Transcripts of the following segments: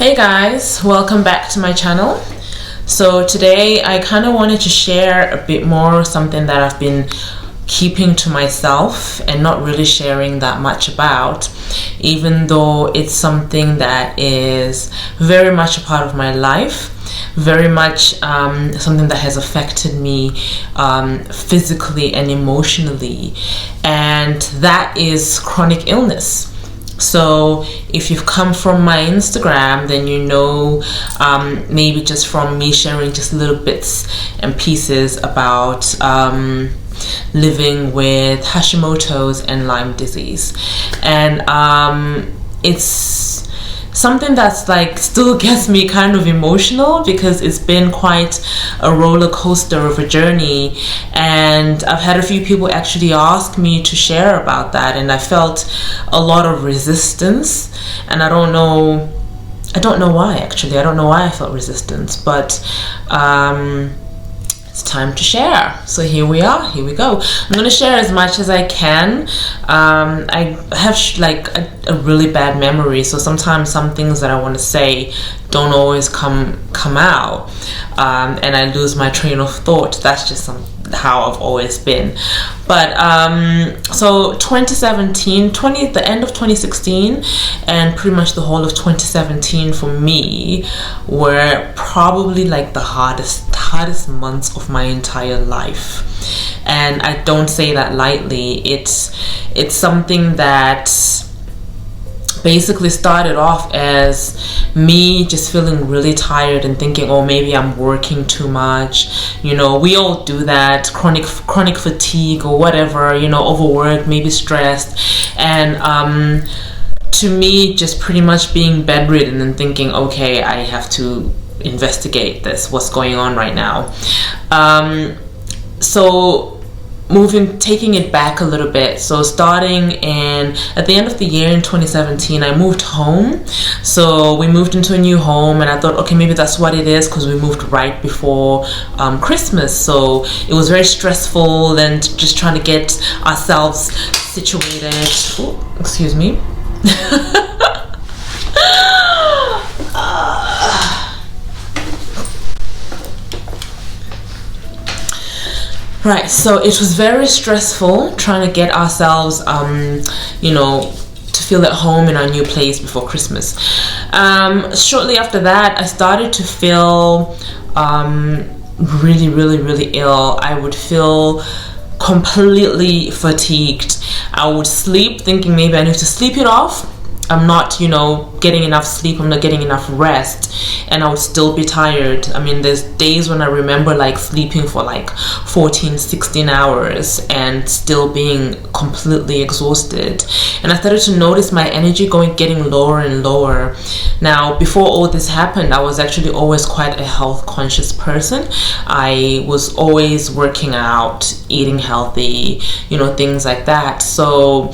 Hey guys, welcome back to my channel. So today I kind of wanted to share a bit more something that I've been keeping to myself and not really sharing that much about, even though it's something that is very much a part of my life, very much something that has affected me physically and emotionally, and that is chronic illness. So if you've come from my Instagram, then you know, maybe just from me sharing just little bits and pieces about living with Hashimotos and Lyme disease. And it's something that's like still gets me kind of emotional because it's been quite a roller coaster of a journey, and I've had a few people actually ask me to share about that, and I felt a lot of resistance, and I don't know why actually. I don't know why I felt resistance, but it's time to share. So here we are, here we go. I'm gonna share as much as I can. I have like a really bad memory, so sometimes some things that I want to say don't always come out, and I lose my train of thought. That's just how I've always been. But so 2017, the end of 2016 and pretty much the whole of 2017 for me were probably like the hardest months of my entire life, and I don't say that lightly. It's something that basically started off as me just feeling really tired and thinking, oh, maybe I'm working too much. You know, we all do that, chronic fatigue or whatever, you know, overworked, maybe stressed, and to me just pretty much being bedridden and thinking, okay, I have to investigate this, what's going on right now. So taking it back a little bit, so starting at the end of the year in 2017, I moved home. So we moved into a new home, and I thought, okay, maybe that's what it is, because we moved right before Christmas. So it was very stressful and just trying to get ourselves situated. Ooh, excuse me. Right, so it was very stressful trying to get ourselves, you know, to feel at home in our new place before Christmas. Shortly after that, I started to feel really ill. I would feel completely fatigued. I would sleep thinking maybe I need to sleep it off. I'm not, you know, getting enough sleep, I'm not getting enough rest, and I would still be tired. I mean, there's days when I remember like sleeping for like 14-16 hours and still being completely exhausted. And I started to notice my energy getting lower and lower. Now, before all this happened, I was actually always quite a health conscious person. I was always working out, eating healthy, you know, things like that. So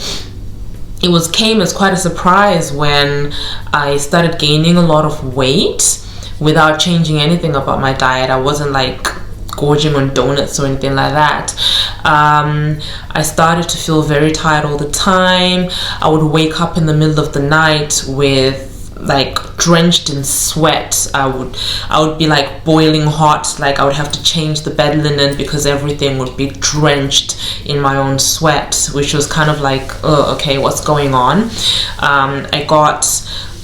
it came as quite a surprise when I started gaining a lot of weight without changing anything about my diet. I wasn't like gorging on donuts or anything like that. I started to feel very tired all the time. I would wake up in the middle of the night with like drenched in sweat. I would be like boiling hot, like I would have to change the bed linen because everything would be drenched in my own sweat, which was kind of like, oh, okay, what's going on? I got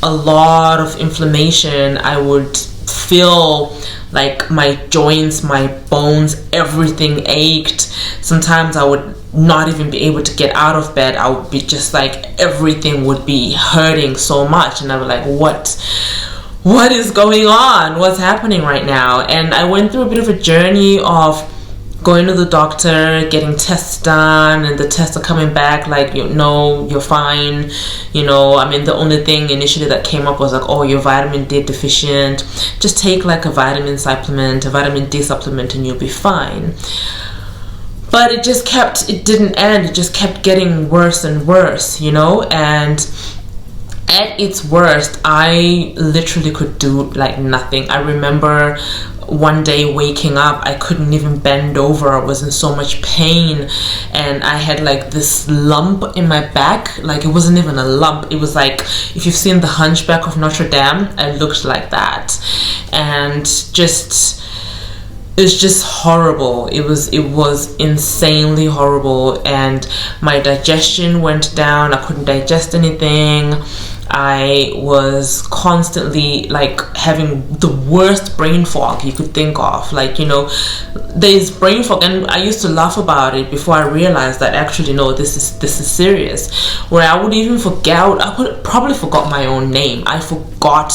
a lot of inflammation. I would feel like my joints, my bones, everything ached. Sometimes I would not even be able to get out of bed. I would be just like, everything would be hurting so much, and I was like, what is going on? What's happening right now? And I went through a bit of a journey of going to the doctor, getting tests done, and the tests are coming back like, no, you're fine. You know, I mean, the only thing initially that came up was like, oh, you're vitamin D deficient. Just take like a vitamin D supplement, and you'll be fine. But it didn't end. It just kept getting worse and worse, you know, and at its worst, I literally could do like nothing. I remember one day waking up, I couldn't even bend over. I was in so much pain, and I had like this lump in my back. Like, it wasn't even a lump, it was like, if you've seen the Hunchback of Notre Dame, I looked like that. And just, it's just horrible. It was insanely horrible, and my digestion went down. I couldn't digest anything. I was constantly like having the worst brain fog you could think of. Like, you know, there's brain fog, and I used to laugh about it before I realized that actually, no, this is serious. Where I would even forget, I would probably forgot my own name. I forgot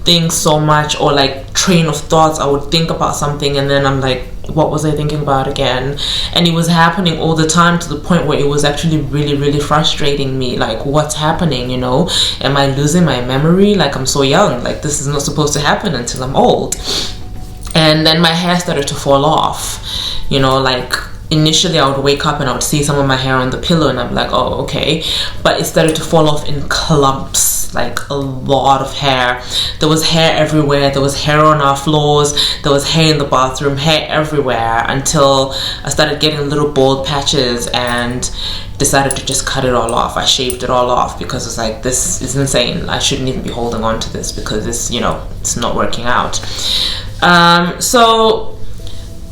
things so much, or like train of thoughts. I would think about something and then I'm like, what was I thinking about again? And it was happening all the time, to the point where it was actually really, really frustrating me. Like, what's happening, you know? Am I losing my memory? Like, I'm so young. Like, this is not supposed to happen until I'm old. And then my hair started to fall off, you know, like, initially I would wake up and I would see some of my hair on the pillow and I'm like, oh, okay. But it started to fall off in clumps, like a lot of hair. There was hair everywhere. There was hair on our floors. There was hair in the bathroom, hair everywhere, until I started getting little bald patches and decided to just cut it all off. I shaved it all off because it's like, this is insane. I shouldn't even be holding on to this because it's, you know, it's not working out. So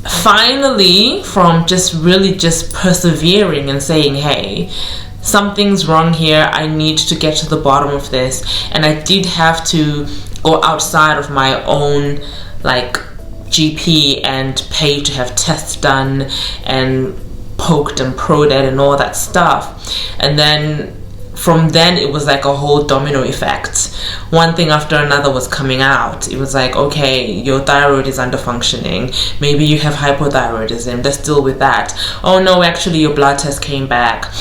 finally, from just really just persevering and saying, hey, something's wrong here, I need to get to the bottom of this. And I did have to go outside of my own like GP and pay to have tests done and poked and prodded and all that stuff. And then from then it was like a whole domino effect. One thing after another was coming out. It was like, okay, your thyroid is under functioning. Maybe you have hypothyroidism. Let's deal with that. Oh no, actually your blood test came back.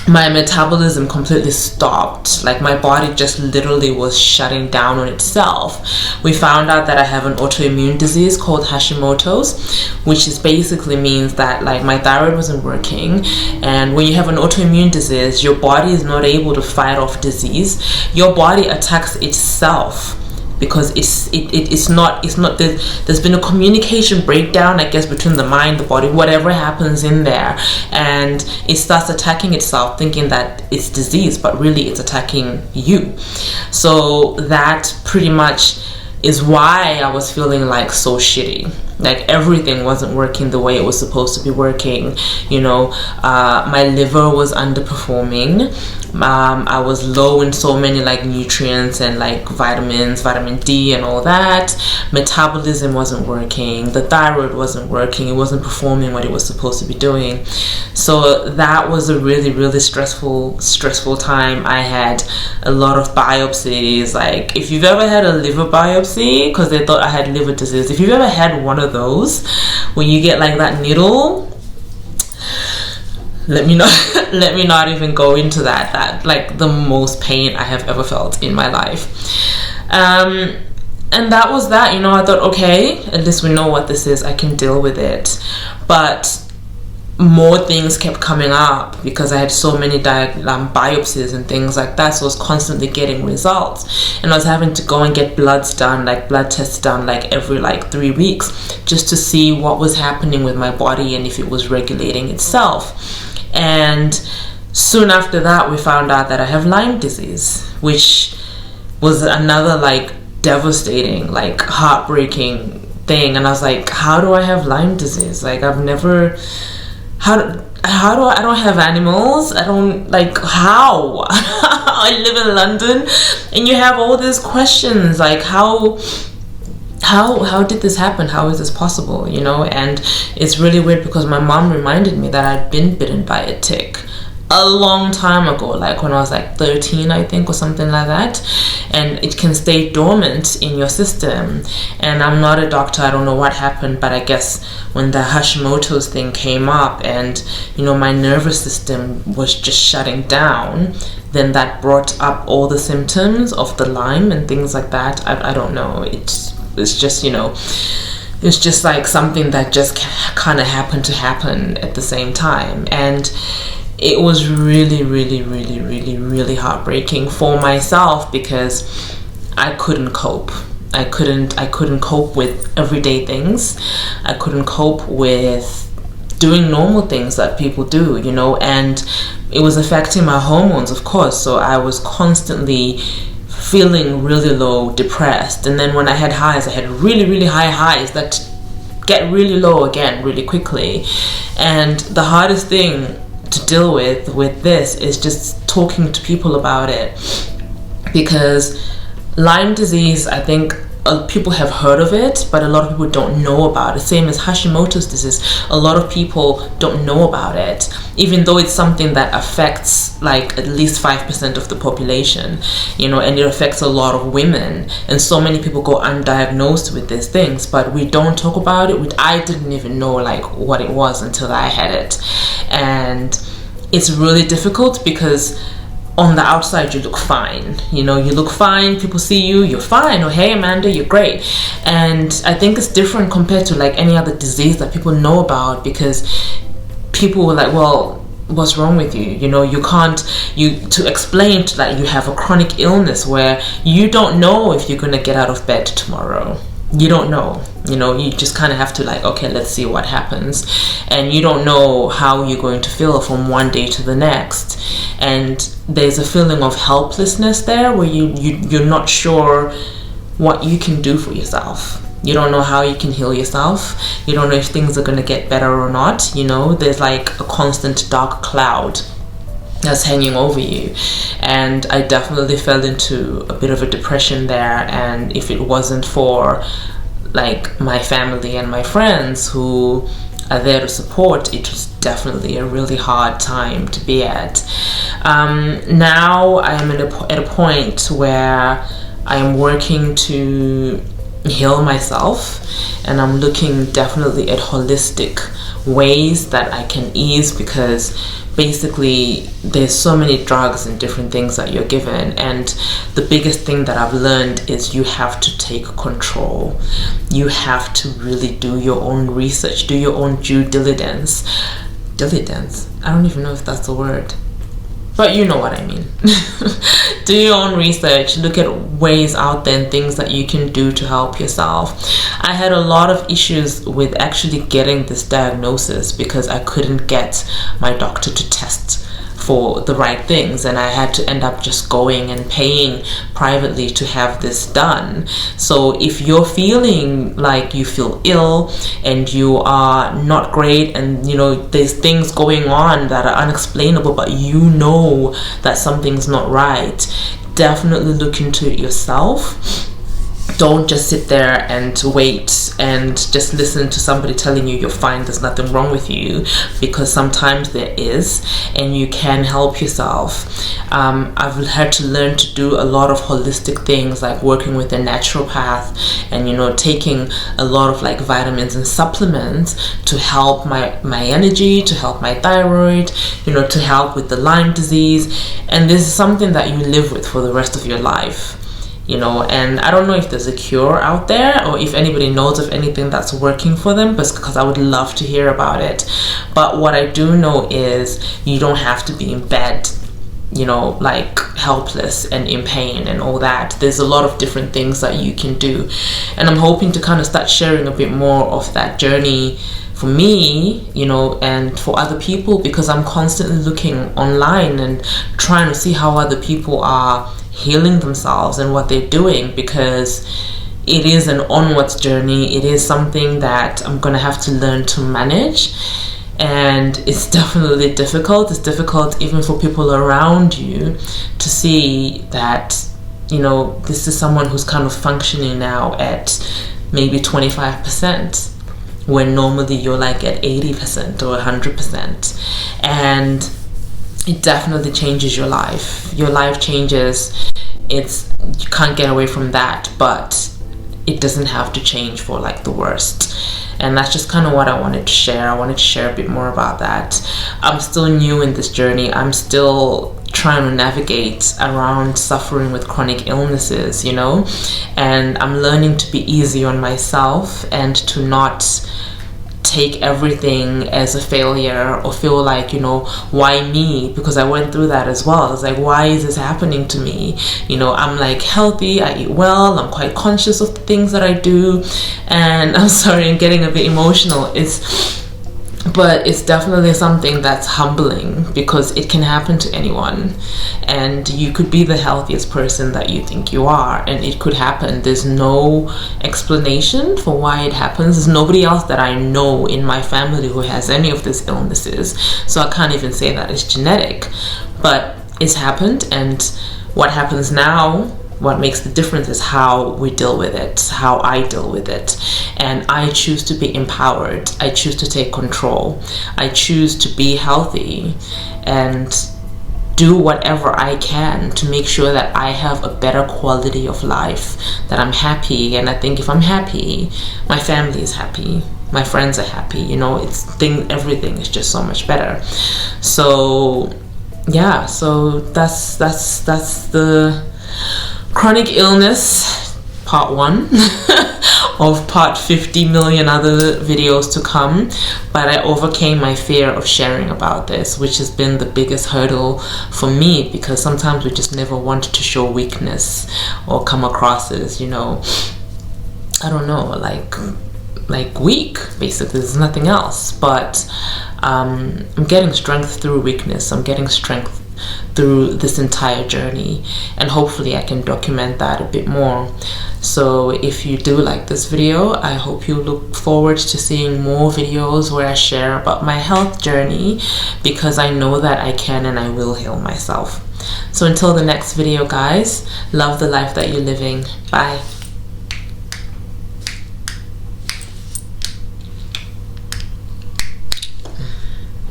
My metabolism completely stopped. Like, my body just literally was shutting down on itself. We found out that I have an autoimmune disease called Hashimotos, which is basically means that like my thyroid wasn't working. And when you have an autoimmune disease, your body is not able to fight off disease. Your body attacks itself, because it's not there's been a communication breakdown, I guess, between the mind, the body, whatever happens in there, and it starts attacking itself, thinking that it's disease, but really it's attacking you. So that pretty much is why I was feeling like so shitty. Like, everything wasn't working the way it was supposed to be working, you know. My liver was underperforming. I was low in so many like nutrients and like vitamins, vitamin D and all that. Metabolism wasn't working. The thyroid wasn't working. It wasn't performing what it was supposed to be doing. So that was a really, really stressful time. I had a lot of biopsies. Like, if you've ever had a liver biopsy, because they thought I had liver disease, if you've ever had one of those, when you get like that needle, let me not even go into that. That like the most pain I have ever felt in my life. And that was that, you know. I thought, okay, at least we know what this is, I can deal with it. But more things kept coming up because I had so many biopsies and things like that. So I was constantly getting results, and I was having to go and get bloods done, like blood tests done, like every like 3 weeks, just to see what was happening with my body and if it was regulating itself. And soon after that, we found out that I have Lyme disease, which was another like devastating, like heartbreaking thing. And I was like, how do I have Lyme disease? Like, I've never, how do I don't have animals. I don't, like, how? I live in London, and you have all these questions like, how did this happen? How is this possible? You know. And it's really weird because my mom reminded me that I'd been bitten by a tick a long time ago, like when I was like 13, I think, or something like that. And it can stay dormant in your system. And I'm not a doctor, I don't know what happened, but I guess when the Hashimotos thing came up and, you know, my nervous system was just shutting down, then that brought up all the symptoms of the Lyme and things like that. I don't know. It's just, you know, it's just like something that just kind of happened to happen at the same time. And it was really, really, really, really, really heartbreaking for myself, because I couldn't cope. I couldn't cope with everyday things. I couldn't cope with doing normal things that people do, you know, and it was affecting my hormones, of course. So I was constantly feeling really low, depressed, and then when I had highs, I had really, really high highs that get really low again really quickly. And the hardest thing to deal with this is just talking to people about it, because Lyme disease, I think people have heard of it, but a lot of people don't know about it. Same as Hashimotos disease, a lot of people don't know about it, even though it's something that affects like at least 5% of the population, you know, and it affects a lot of women, and so many people go undiagnosed with these things, but we don't talk about it. I didn't even know like what it was until I had it, and it's really difficult because on the outside you look fine, you know, you look fine, people see you, you're fine, or hey Amanda, you're great. And I think it's different compared to like any other disease that people know about, because people were like, well, what's wrong with you? You know, to explain that you have a chronic illness where you don't know if you're gonna get out of bed tomorrow. You don't know, you know, you just kind of have to like, okay, let's see what happens. And you don't know how you're going to feel from one day to the next. And there's a feeling of helplessness there where you're not sure what you can do for yourself. You don't know how you can heal yourself. You don't know if things are going to get better or not. You know, there's like a constant dark cloud that's hanging over you. And I definitely fell into a bit of a depression there, and if it wasn't for like my family and my friends who are there to support, it was definitely a really hard time to be at. Now I am at a point where I am working to heal myself, and I'm looking definitely at holistic ways that I can ease, because basically there's so many drugs and different things that you're given, and the biggest thing that I've learned is you have to take control. You have to really do your own research, do your own due diligence. I don't even know if that's the word, but you know what I mean. Do your own research, look at ways out there and things that you can do to help yourself. I had a lot of issues with actually getting this diagnosis because I couldn't get my doctor to test for the right things, and I had to end up just going and paying privately to have this done. So if you're feeling like you feel ill and you are not great, and you know there's things going on that are unexplainable, but you know that something's not right, definitely look into it yourself. Don't just sit there and wait and just listen to somebody telling you you're fine, there's nothing wrong with you, because sometimes there is, and you can help yourself. I've had to learn to do a lot of holistic things, like working with a naturopath, and you know, taking a lot of like vitamins and supplements to help my energy, to help my thyroid, you know, to help with the Lyme disease. And this is something that you live with for the rest of your life. You know, and I don't know if there's a cure out there, or if anybody knows of anything that's working for them, because I would love to hear about it. But what I do know is you don't have to be in bed, you know, like helpless and in pain and all that. There's a lot of different things that you can do, and I'm hoping to kind of start sharing a bit more of that journey for me, you know, and for other people, because I'm constantly looking online and trying to see how other people are healing themselves and what they're doing, because it is an onwards journey. It is something that I'm gonna have to learn to manage, and it's definitely difficult. It's difficult even for people around you to see that, you know, this is someone who's kind of functioning now at maybe 25%, when normally you're like at 80% or 100%. And it definitely changes your life. Your life changes. You can't get away from that, but it doesn't have to change for like the worst. And that's just kind of what I wanted to share. I wanted to share a bit more about that. I'm still new in this journey. I'm still trying to navigate around suffering with chronic illnesses, you know, and I'm learning to be easy on myself and to not take everything as a failure or feel like, you know, why me? Because I went through that as well. It's like, why is this happening to me? You know, I'm like healthy, I eat well, I'm quite conscious of the things that I do. And I'm sorry, I'm getting a bit emotional. But it's definitely something that's humbling, because it can happen to anyone, and you could be the healthiest person that you think you are, and it could happen. There's no explanation for why it happens. There's nobody else that I know in my family who has any of these illnesses, so I can't even say that it's genetic, but it's happened. And what happens now, what makes the difference is how we deal with it, how I deal with it. And I choose to be empowered. I choose to take control. I choose to be healthy and do whatever I can to make sure that I have a better quality of life, that I'm happy. And I think if I'm happy, my family is happy, my friends are happy, you know, everything is just so much better. So yeah, so that's the chronic illness part 1 of part 50 million other videos to come. But I overcame my fear of sharing about this, which has been the biggest hurdle for me, because sometimes we just never want to show weakness or come across as, you know, I don't know, like weak, basically. There's nothing else. But I'm getting strength through weakness. I'm getting strength through this entire journey, and hopefully I can document that a bit more. So if you do like this video, I hope you look forward to seeing more videos where I share about my health journey, because I know that I can and I will heal myself. So until the next video, guys, love the life that you're living. Bye.